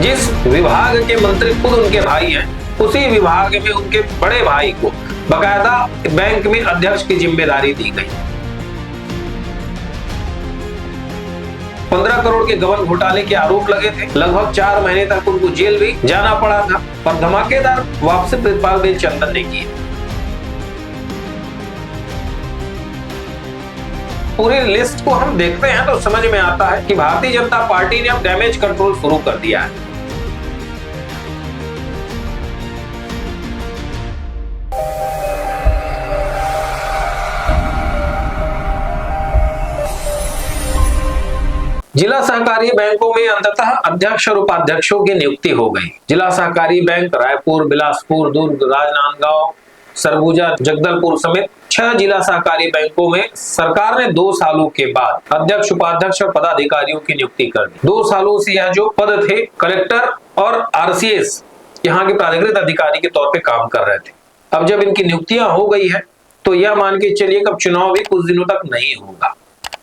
जिस विभाग के मंत्री खुद उनके भाई हैं, उसी विभाग में उनके बड़े भाई को बकायदा बैंक में अध्यक्ष की जिम्मेदारी दी गई। 15 करोड़ के गबन घोटाले के आरोप लगे थे। लगभग 4 महीने तक उनको जेल भी जाना पड़ा था और धमाकेदार वापसी प्रितपाल बेलचंदन ने की। पूरी लिस्ट को हम देखते हैं तो समझ में आता है कि भारतीय जनता पार्टी ने अब डैमेज कंट्रोल शुरू कर दिया है। जिला सहकारी बैंकों में अंततः अध्यक्ष और उपाध्यक्षों की नियुक्ति हो गई। जिला सहकारी बैंक रायपुर, बिलासपुर, दुर्ग, राजनांदगांव, सरगुजा, जगदलपुर समेत 6 जिला सहकारी बैंकों में सरकार ने 2 सालों के बाद अध्यक्ष, उपाध्यक्ष और पदाधिकारियों की नियुक्ति कर दी। 2 सालों से यह जो पद थे कलेक्टर और आरसीएस यहाँ के प्राधिकृत अधिकारी के तौर पे काम कर रहे थे। अब जब इनकी नियुक्तियां हो गई है तो यह मान के चलिए कि अब चुनाव भी कुछ दिनों तक नहीं होगा।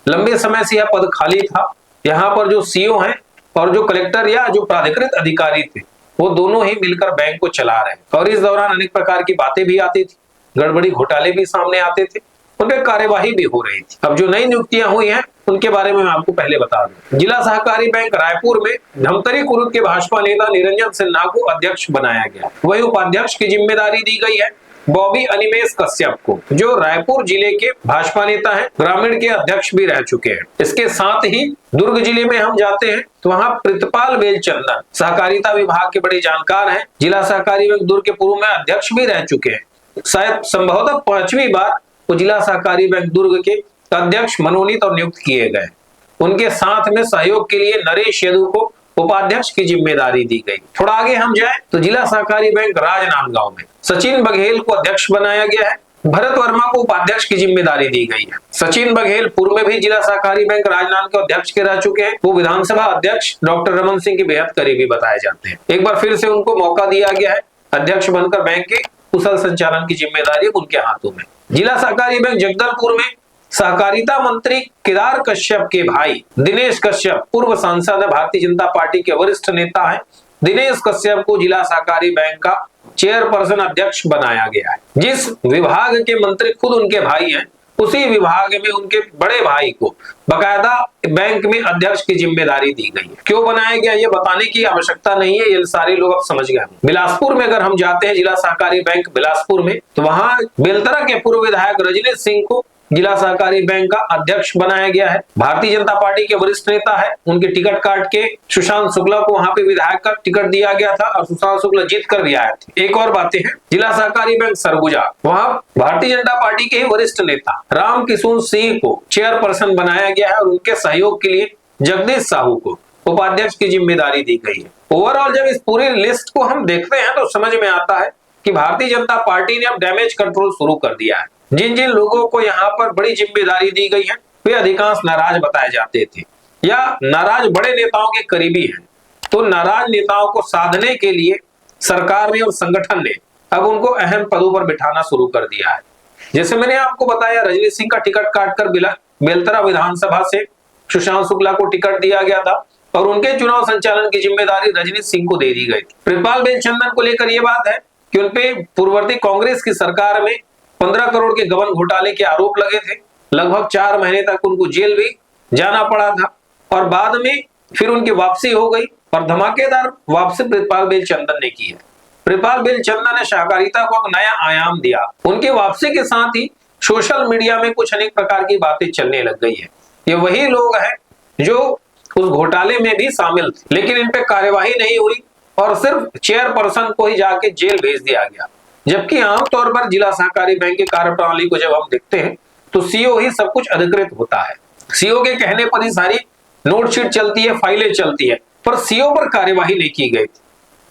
लंबे समय से यह पद खाली था। यहाँ पर जो सीईओ हैं और जो कलेक्टर या जो प्राधिकृत अधिकारी थे वो दोनों ही मिलकर बैंक को चला रहे हैं और इस दौरान अनेक प्रकार की बातें भी आती थी, गड़बड़ी घोटाले भी सामने आते थे, उन पर कार्यवाही भी हो रही थी। अब जो नई नियुक्तियां हुई हैं उनके बारे में मैं आपको पहले बता दूं। जिला सहकारी बैंक रायपुर में धमतरी कुरुद के भाजपा नेता निरंजन सिन्हा को अध्यक्ष बनाया गया। वही उपाध्यक्ष की जिम्मेदारी दी गई है बॉबी अनिमेष कश्यप को, जो रायपुर जिले के भाजपा नेता हैं, ग्रामीण के अध्यक्ष भी रह चुके हैं। इसके साथ ही दुर्ग जिले में हम जाते हैं तो वहां प्रितपाल बेलचंदन सहकारिता विभाग के बड़े जानकार हैं। जिला सहकारी बैंक दुर्ग के पूर्व में अध्यक्ष भी रह चुके हैं। शायद संभवतः 5वीं बार वो जिला सहकारी बैंक दुर्ग के अध्यक्ष मनोनीत और नियुक्त किए गए। उनके साथ में सहयोग के लिए नरेश यदु को उपाध्यक्ष की जिम्मेदारी दी गई। थोड़ा आगे हम जाएं तो जिला सहकारी बैंक राजनांदगांव में सचिन बघेल को अध्यक्ष बनाया गया है। भरत वर्मा को उपाध्यक्ष की जिम्मेदारी दी गई है। सचिन बघेल पूर्व में भी जिला सहकारी बैंक राजनांदगांव के अध्यक्ष के रह चुके हैं। वो विधानसभा अध्यक्ष डॉक्टर रमन सिंह के बेहद करीबी बताए जाते हैं। एक बार फिर से उनको मौका दिया गया है अध्यक्ष बनकर बैंक के कुशल संचालन की जिम्मेदारी उनके हाथों में। जिला सहकारी बैंक जगदलपुर में सहकारिता मंत्री केदार कश्यप के भाई दिनेश कश्यप पूर्व सांसद है, भारतीय जनता पार्टी के वरिष्ठ नेता हैं। दिनेश कश्यप को जिला सहकारी बैंक का चेयरपर्सन अध्यक्ष बनाया गया है। जिस विभाग के मंत्री खुद उनके भाई हैं, उसी विभाग में उनके बड़े भाई को बकायदा बैंक में अध्यक्ष की जिम्मेदारी दी गई है। क्यों बनाया गया ये बताने की आवश्यकता नहीं है, ये सारे लोग अब समझ गए। बिलासपुर में अगर हम जाते हैं जिला सहकारी बैंक बिलासपुर में तो वहां बेलतरा के पूर्व विधायक रजनीश सिंह को जिला सहकारी बैंक का अध्यक्ष बनाया गया है। भारतीय जनता पार्टी के वरिष्ठ नेता है, उनके टिकट काट के सुशांत शुक्ला को वहां पे विधायक का टिकट दिया गया था और सुशांत शुक्ला जीत कर भी आए थे। एक और बातें हैं, जिला सहकारी बैंक सरगुजा, वहां भारतीय जनता पार्टी के ही वरिष्ठ नेता राम किशोर सिंह को चेयरपर्सन बनाया गया है और उनके सहयोग के लिए जगदीश साहू को उपाध्यक्ष की जिम्मेदारी दी गई है। ओवरऑल जब इस पूरी लिस्ट को हम देखते हैं तो समझ में आता है कि भारतीय जनता पार्टी ने अब डैमेज कंट्रोल शुरू कर दिया है। जिन जिन लोगों को यहाँ पर बड़ी जिम्मेदारी दी गई है वे अधिकांश नाराज बताए जाते थे या नाराज बड़े नेताओं के करीबी हैं। तो नाराज नेताओं को साधने के लिए सरकार ने और संगठन ने अब उनको अहम पदों पर बिठाना शुरू कर दिया है। जैसे मैंने आपको बताया, रजनीश सिंह का टिकट काटकर बेलतरा विधानसभा से सुशांत शुक्ला को टिकट दिया गया था और उनके चुनाव संचालन की जिम्मेदारी रजनीश सिंह को दे दी गई थी। प्रितपाल बेलचंदन को लेकर यह बात है कि उनपे पूर्ववर्ती कांग्रेस की सरकार में 15 करोड़ के गबन घोटाले के आरोप लगे थे। लगभग 4 महीने तक उनको जेल भी जाना पड़ा था और बाद में फिर उनकी वापसी हो गई और धमाकेदार वापसी प्रितपाल बेलचंदन ने की है। प्रितपाल बेलचंदन ने सहकारिता को एक नया आयाम दिया। उनकी वापसी के साथ ही सोशल मीडिया में कुछ अनेक प्रकार की बातें चलने लग गई है। ये वही लोग हैं जो उस घोटाले में भी शामिल थे, लेकिन इन पे कार्यवाही नहीं हुई और सिर्फ चेयरपर्सन को ही जाके जेल भेज दिया गया। जबकि आमतौर पर जिला सहकारी बैंक की कार्यप्रणाली को जब हम देखते हैं तो सीईओ ही सब कुछ अधिकृत होता है। सीईओ के कहने पर ही सारी नोटशीट चलती है, फाइलें चलती है, पर सीईओ पर कार्यवाही नहीं की गई।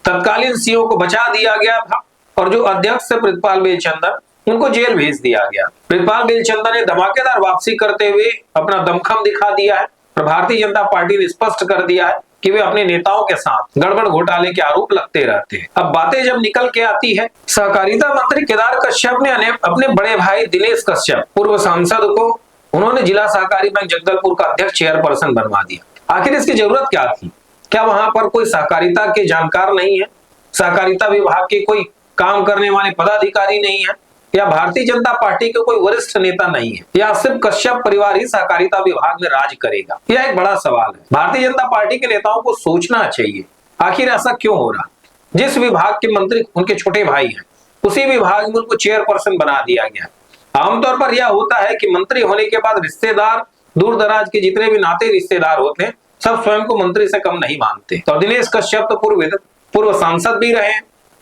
तत्कालीन सीईओ को बचा दिया गया था और जो अध्यक्ष थे प्रितपाल बेलचंदन, उनको जेल भेज दिया गया। प्रितपाल बेलचंदन ने धमाकेदार वापसी करते हुए अपना दमखम दिखा दिया है और भारतीय जनता पार्टी ने स्पष्ट कर दिया है कि वे अपने नेताओं के साथ गड़बड़ घोटाले के आरोप लगते रहते हैं। अब बातें जब निकल के आती है, सहकारिता मंत्री केदार कश्यप ने अपने बड़े भाई दिनेश कश्यप पूर्व सांसद को उन्होंने जिला सहकारी बैंक जगदलपुर का अध्यक्ष चेयरपर्सन बनवा दिया। आखिर इसकी जरूरत क्या थी? क्या वहां पर कोई सहकारिता के जानकार नहीं है? सहकारिता विभाग के कोई काम करने वाले पदाधिकारी नहीं है? या भारतीय जनता पार्टी के कोई वरिष्ठ नेता नहीं है? या सिर्फ कश्यप परिवार ही सहकारिता विभाग में राज करेगा? यह एक बड़ा सवाल है। भारतीय जनता पार्टी के नेताओं को सोचना चाहिए, आखिर ऐसा क्यों हो रहा? जिस विभाग के मंत्री उनके छोटे भाई हैं, उसी विभाग में उनको चेयरपर्सन बना दिया गया। आमतौर पर यह होता है कि मंत्री होने के बाद रिश्तेदार, दूर दराज के जितने भी नाते रिश्तेदार होते हैं, सब स्वयं को मंत्री से कम नहीं मानते। तो दिनेश कश्यप तो पूर्व सांसद भी रहे।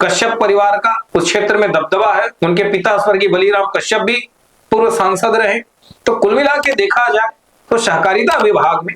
कश्यप परिवार का उस क्षेत्र में दबदबा है। उनके पिता स्वर्गीय बलीराम कश्यप भी पूर्व सांसद रहे। तो कुल मिला के देखा जाए तो सहकारिता विभाग में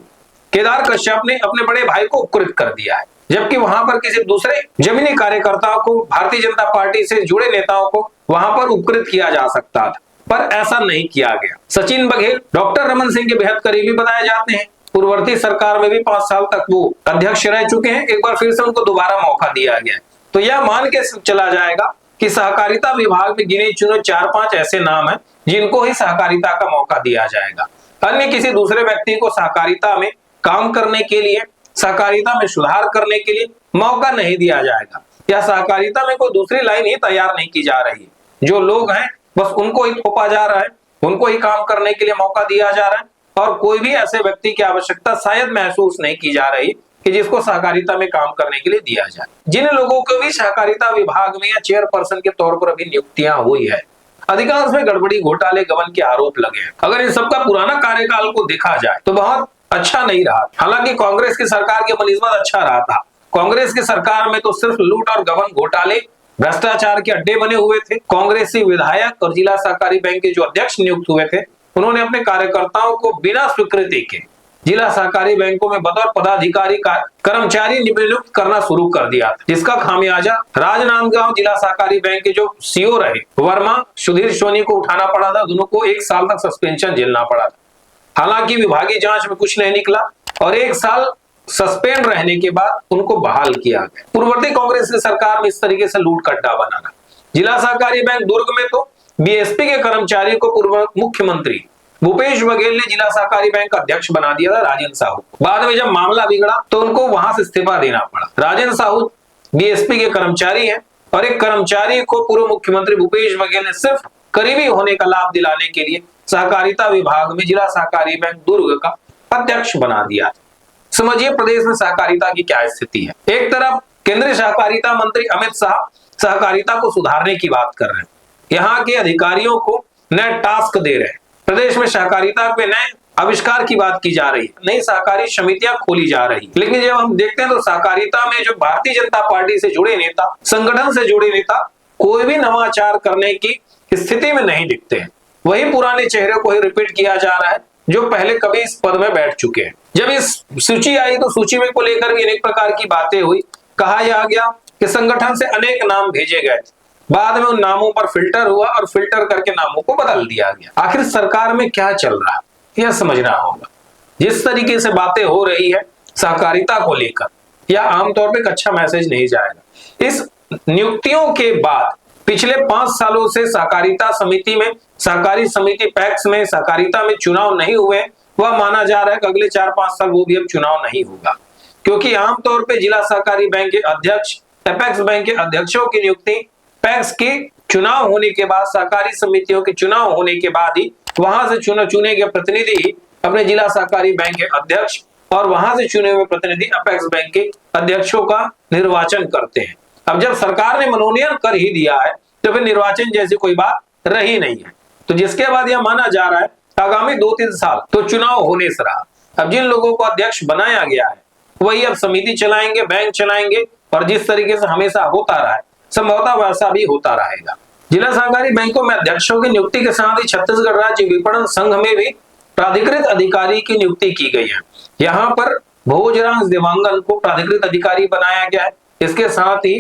केदार कश्यप ने अपने बड़े भाई को उपकृत कर दिया है, जबकि वहां पर किसी दूसरे जमीनी कार्यकर्ताओं को, भारतीय जनता पार्टी से जुड़े नेताओं को वहां पर उपकृत किया जा सकता था, पर ऐसा नहीं किया गया। सचिन बघेल डॉक्टर रमन सिंह के बेहद करीबी बताए जाते हैं। पूर्ववर्ती सरकार में भी 5 साल तक वो अध्यक्ष रह चुके हैं। एक बार फिर से उनको दोबारा मौका दिया गया। तो यह मान के चला जाएगा कि सहकारिता विभाग में गिने चुने 4-5 ऐसे नाम हैं जिनको ही सहकारिता का मौका दिया जाएगा। अन्य किसी दूसरे व्यक्ति को सहकारिता में काम करने के लिए, सहकारिता में सुधार करने के लिए मौका नहीं दिया जाएगा। या सहकारिता में कोई दूसरी लाइन ही तैयार नहीं की जा रही। जो लोग हैं बस उनको ही थोपा जा रहा है, उनको ही काम करने के लिए मौका दिया जा रहा है, और कोई भी ऐसे व्यक्ति की आवश्यकता शायद महसूस नहीं की जा रही कि जिसको सहकारिता में काम करने के लिए दिया जाए। जिन लोगों को भी सहकारिता विभाग में या चेयरपर्सन के तौर पर अभी नियुक्तियां हुई है, अधिकांश में गड़बड़ी, घोटाले, गबन के आरोप लगे हैं। अगर इन सबका पुराना कार्यकाल को देखा जाए तो बहुत अच्छा नहीं रहा। हालांकि कांग्रेस की सरकार के बनिस्बत अच्छा रहा था। कांग्रेस की सरकार में तो सिर्फ लूट और गबन, घोटाले, भ्रष्टाचार के अड्डे बने हुए थे। कांग्रेसी विधायक और जिला सहकारी बैंक के जो अध्यक्ष नियुक्त हुए थे, उन्होंने अपने कार्यकर्ताओं को बिना स्वीकृति के जिला सहकारी बैंकों में बतौर पदाधिकारी का कर्मचारी नियुक्त करना शुरू कर दिया था, जिसका खामियाजा राजनांदगांव जिला सहकारी बैंक के जो सीओ रहे वर्मा, सुधीर सोनी को उठाना पड़ा था। दोनों को 1 साल तक सस्पेंशन झेलना पड़ा था। हालांकि विभागीय जांच में कुछ नहीं निकला और 1 साल सस्पेंड रहने के बाद उनको बहाल किया गया। पूर्ववर्ती कांग्रेस की सरकार में इस तरीके से लूट कट्टा बनाना। जिला सहकारी बैंक दुर्ग में तो बीएसपी के कर्मचारी को पूर्व मुख्यमंत्री भूपेश बघेल ने जिला सहकारी बैंक का अध्यक्ष बना दिया था, राजेंद्र साहू। बाद में जब मामला बिगड़ा तो उनको वहां से इस्तीफा देना पड़ा। राजेंद्र साहू बीएसपी के कर्मचारी हैं और एक कर्मचारी को पूर्व मुख्यमंत्री भूपेश बघेल ने सिर्फ करीबी होने का लाभ दिलाने के लिए सहकारिता विभाग में जिला सहकारी बैंक दुर्ग का अध्यक्ष बना दिया। समझिए प्रदेश में सहकारिता की क्या स्थिति है। एक तरफ केंद्रीय सहकारिता मंत्री अमित शाह सहकारिता को सुधारने की बात कर रहे हैं, यहाँ के अधिकारियों को नए टास्क दे रहे हैं, प्रदेश में सहकारिता पे नए आविष्कार की बात की जा रही है, नई सहकारी समितियां खोली जा रही। लेकिन जब हम देखते हैं तो सहकारिता में जो भारतीय जनता पार्टी से जुड़े नेता, संगठन से जुड़े नेता कोई भी नवाचार करने की स्थिति में नहीं दिखते हैं। वही पुराने चेहरे को ही रिपीट किया जा रहा है जो पहले कभी इस पद में बैठ चुके हैं। जब इस सूची आई तो सूची में को लेकर भी अनेक प्रकार की बातें हुई। कहा यह गया कि संगठन से अनेक नाम भेजे गए, बाद में उन नामों पर फिल्टर हुआ और फिल्टर करके नामों को बदल दिया गया। आखिर सरकार में क्या चल रहा है यह समझना होगा। जिस तरीके से बातें हो रही है सहकारिता को लेकर, यह आमतौर पर एक अच्छा मैसेज नहीं जाएगा। इस नियुक्तियों के बाद पिछले 5 सालों से सहकारिता समिति में, सहकारी समिति पैक्स में, सहकारिता में चुनाव नहीं हुए। वह माना जा रहा है कि अगले 4-5 साल वो भी अब चुनाव नहीं होगा, क्योंकि आमतौर पर जिला सहकारी बैंक के अध्यक्ष, अपेक्स बैंक के अध्यक्षों की नियुक्ति पैक्स के चुनाव होने के बाद, सहकारी समितियों के चुनाव होने के बाद ही वहां से चुने गए प्रतिनिधि अपने जिला सहकारी बैंक के अध्यक्ष और वहां से चुने हुए प्रतिनिधि अपेक्स बैंक के अध्यक्षों का निर्वाचन करते हैं। अब जब सरकार ने मनोनयन कर ही दिया है तो फिर निर्वाचन जैसी कोई बात रही नहीं है। तो जिसके बाद यह माना जा रहा है आगामी 2-3 साल तो चुनाव होने से रहा। अब जिन लोगों को अध्यक्ष बनाया गया है वही अब समिति चलाएंगे, बैंक चलाएंगे, और जिस तरीके से हमेशा होता रहा है संभवतः वैसा भी होता रहेगा। जिला सहकारी बैंकों में अध्यक्षों की नियुक्ति के साथ ही छत्तीसगढ़ राज्य विपणन संघ में भी प्राधिकृत अधिकारी की नियुक्ति की गई है। यहाँ पर भोजराज देवांगन को प्राधिकृत अधिकारी बनाया गया है। इसके साथ ही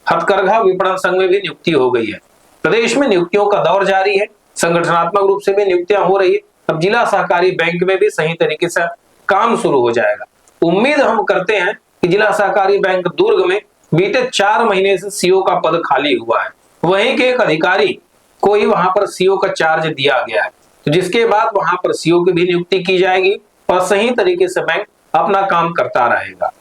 हथकरघा विपणन संघ में भी नियुक्ति हो गई है। प्रदेश में नियुक्तियों का दौर जारी है, संगठनात्मक रूप से भी नियुक्तियां हो रही है। अब जिला सहकारी बैंक में भी सही तरीके से काम शुरू हो जाएगा। उम्मीद हम करते हैं कि जिला सहकारी बैंक दुर्ग में बीते 4 महीने से सीओ का पद खाली हुआ है, वहीं के एक अधिकारी को ही वहां पर सीओ का चार्ज दिया गया है, तो जिसके बाद वहां पर सीओ की भी नियुक्ति की जाएगी और सही तरीके से बैंक अपना काम करता रहेगा।